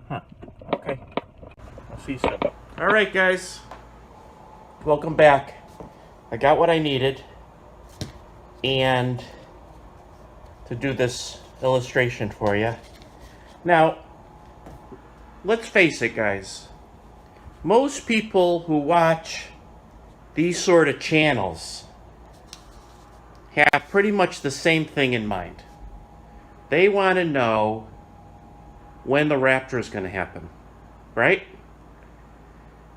Huh. Okay. I'll see you soon. All right, guys. Welcome back. I got what I needed and to do this illustration for you. Now, let's face it, guys. Most people who watch these sort of channels have pretty much the same thing in mind. They want to know when the rapture is going to happen, right?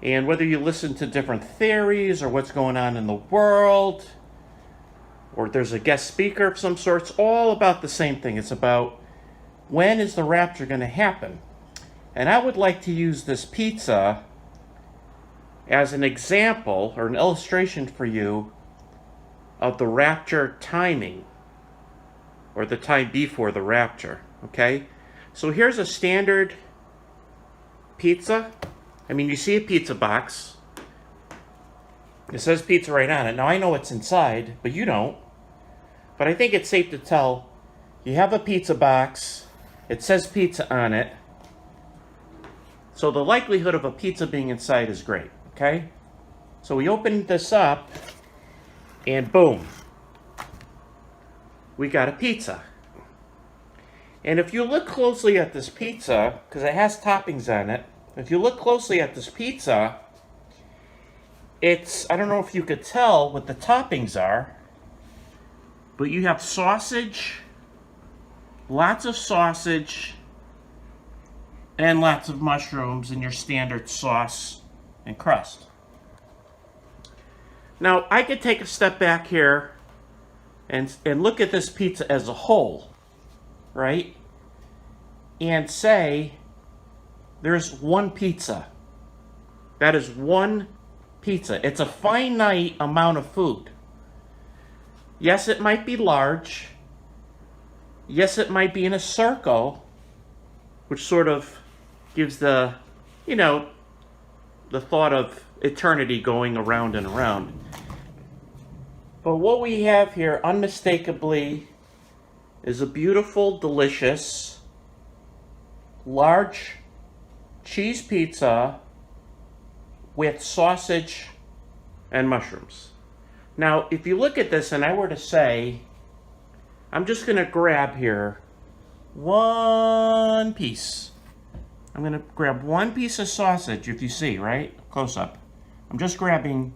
And whether you listen to different theories or what's going on in the world, or there's a guest speaker of some sort, it's all about the same thing. It's about when is the rapture going to happen? And I would like to use this pizza as an example or an illustration for you of the rapture timing, or the time before the rapture, okay? So here's a standard pizza. I mean, you see a pizza box. It says pizza right on it. Now, I know what's inside, but you don't. But I think it's safe to tell you have a pizza box. It says pizza on it. So the likelihood of a pizza being inside is great, okay? So we open this up, and boom. We got a pizza. And if you look closely at this pizza, because it has toppings on it, if you look closely at this pizza, I don't know if you could tell what the toppings are, but you have sausage, lots of sausage, and lots of mushrooms in your standard sauce and crust. Now, I could take a step back here and look at this pizza as a whole, right? And say, there's one pizza. That is one pizza. It's a finite amount of food. Yes, it might be large. Yes, it might be in a circle, which sort of gives the thought of eternity going around and around. But what we have here, unmistakably, is a beautiful, delicious, large cheese pizza with sausage and mushrooms. Now, if you look at this and I were to say, I'm just going to grab here one piece. I'm going to grab one piece of sausage, if you see, right? Close up. I'm just grabbing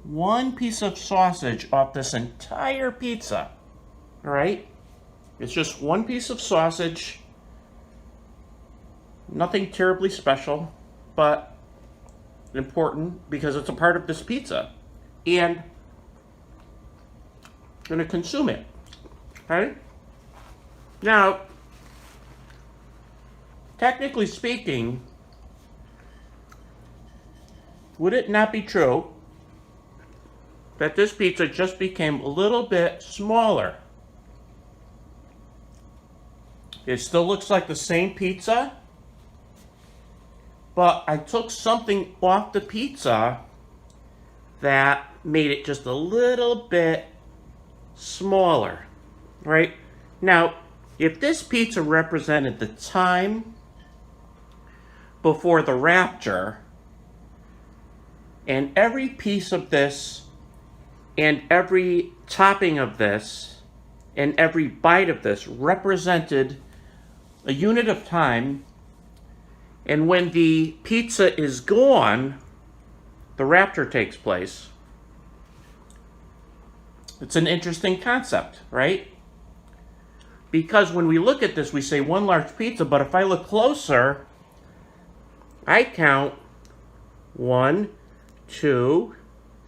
one piece of sausage off this entire pizza, all right? It's just one piece of sausage. Nothing terribly special, but important because it's a part of this pizza. And I'm going to consume it, right? Now, technically speaking, would it not be true that this pizza just became a little bit smaller? It still looks like the same pizza, but I took something off the pizza that made it just a little bit smaller, right? Now, if this pizza represented the time before the rapture, and every piece of this, and every topping of this, and every bite of this represented a unit of time, and when the pizza is gone, the rapture takes place. It's an interesting concept, right? Because when we look at this, we say one large pizza, but if I look closer, I count 1, 2,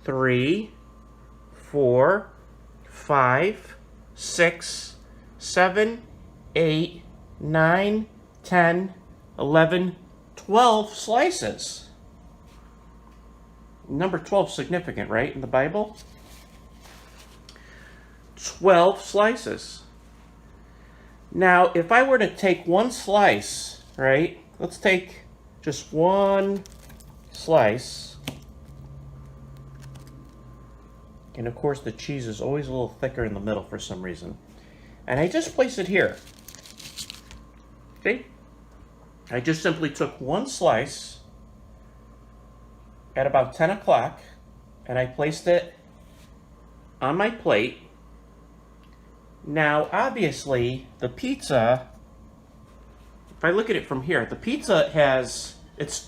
3, 4, 5, 6, 7, 8, 9, 10, 11, 12 slices. Number 12 is significant, right, in the Bible? 12 slices. Now, if I were to take one slice, right, let's take just one slice. And of course, the cheese is always a little thicker in the middle for some reason. And I just place it here. See? I just simply took one slice at about 10 o'clock and I placed it on my plate. Now, obviously, the pizza, if I look at it from here, the pizza has, it's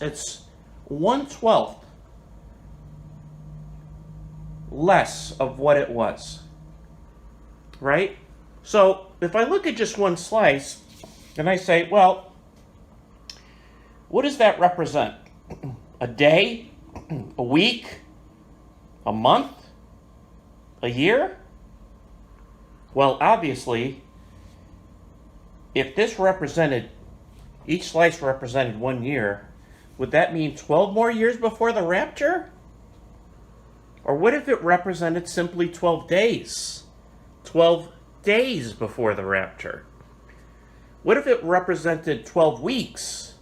1/12 less of what it was, right? So if I look at just one slice and I say, well, what does that represent? A day? A week? A month? A year? Well, obviously, if this represented, each slice represented 1 year, would that mean 12 more years before the rapture? Or what if it represented simply 12 days? 12 days before the rapture? What if it represented 12 weeks?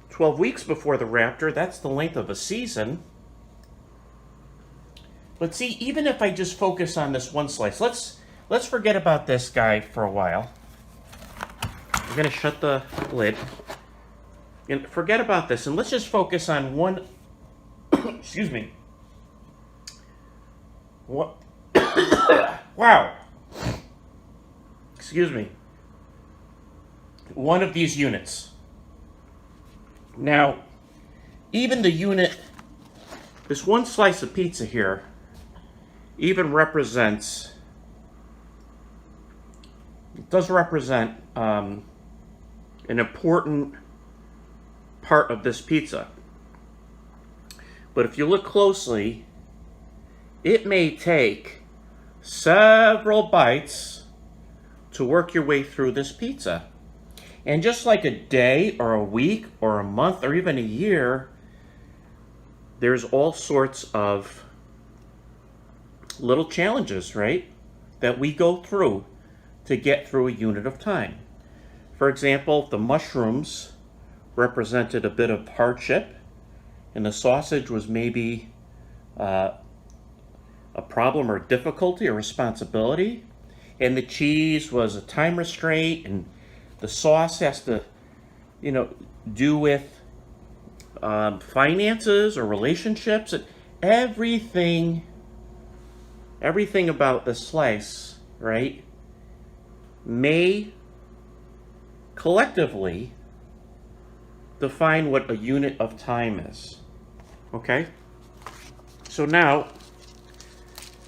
12 weeks before the rapture, that's the length of a season. But see, even if I just focus on this one slice, let's forget about this guy for a while. I'm going to shut the lid. And forget about this, and let's just focus on one, excuse me. What? Wow. Excuse me. One of these units. Now, even the unit, this one slice of pizza here, even represents, it does represent an important part of this pizza. But if you look closely, it may take several bites to work your way through this pizza. And just like a day or a week or a month or even a year, there's all sorts of little challenges, right, that we go through to get through a unit of time. For example, the mushrooms represented a bit of hardship, and the sausage was maybe a problem or difficulty or responsibility, and the cheese was a time restraint, and the sauce has to, do with finances or relationships. And everything about the slice, right, may collectively define what a unit of time is. Okay? So now,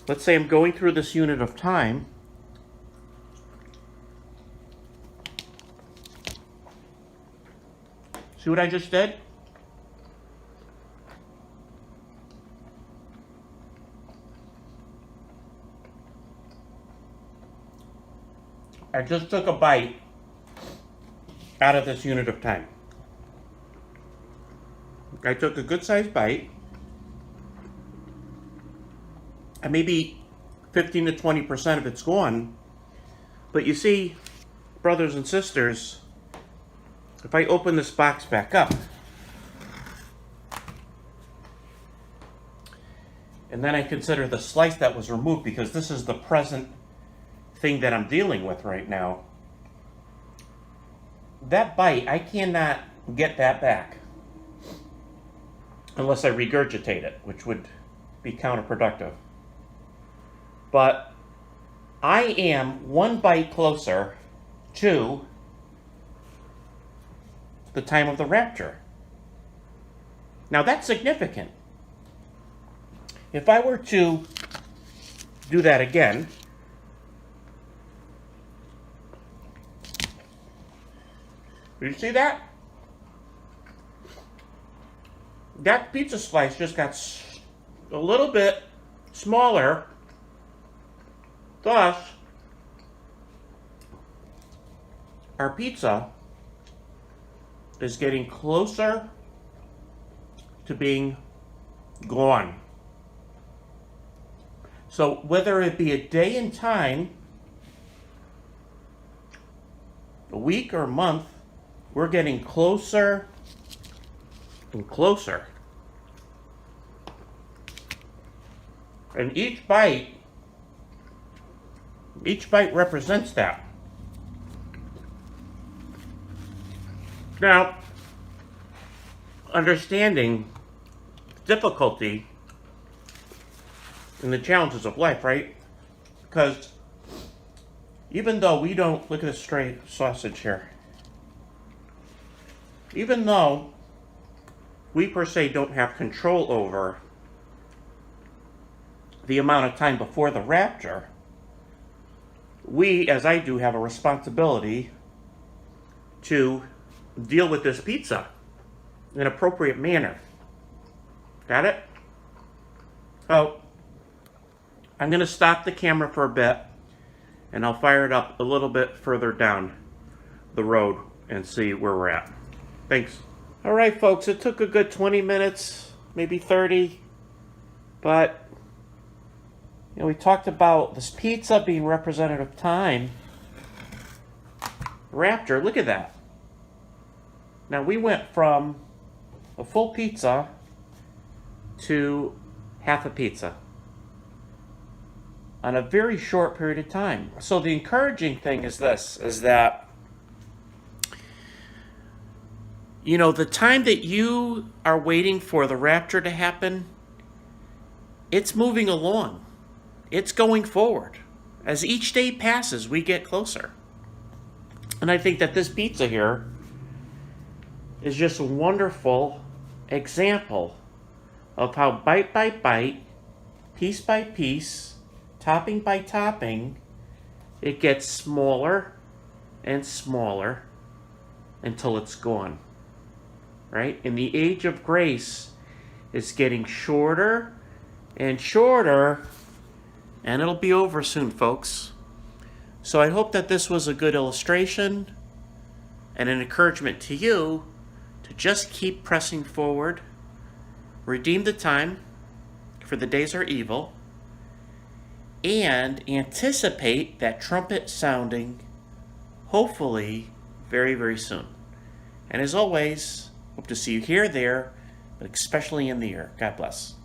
let's say I'm going through this unit of time. See what I just did? I just took a bite out of this unit of time. I took a good-sized bite, and maybe 15 to 20% of it's gone. But you see, brothers and sisters, if I open this box back up, and then I consider the slice that was removed, because this is the present thing that I'm dealing with right now, that bite, I cannot get that back unless I regurgitate it, which would be counterproductive. But I am one bite closer to the time of the rapture. Now that's significant. If I were to do that again, do you see that? That pizza slice just got a little bit smaller. Thus, our pizza is getting closer to being gone. So whether it be a day in time, a week or a month, we're getting closer and closer. And each bite represents that. Now, understanding difficulty and the challenges of life, right? Because even though we don't, look at the stray sausage here, even though we per se don't have control over the amount of time before the rapture, we, as I do, have a responsibility to deal with this pizza in an appropriate manner. Got it? So, I'm going to stop the camera for a bit, and I'll fire it up a little bit further down the road and see where we're at. Thanks. All right, folks, it took a good 20 minutes, maybe 30, but we talked about this pizza being representative of time. Rapture, look at that. Now, we went from a full pizza to half a pizza on a very short period of time. So the encouraging thing is this, is that, the time that you are waiting for the rapture to happen, it's moving along. It's going forward. As each day passes, we get closer. And I think that this pizza here is just a wonderful example of how bite by bite, piece by piece, topping by topping, it gets smaller and smaller until it's gone. Right? And the age of grace is getting shorter and shorter, and it'll be over soon, folks. So I hope that this was a good illustration and an encouragement to you to just keep pressing forward, redeem the time, for the days are evil, and anticipate that trumpet sounding, hopefully, very, very soon. And as always, hope to see you here, there, but especially in the air. God bless.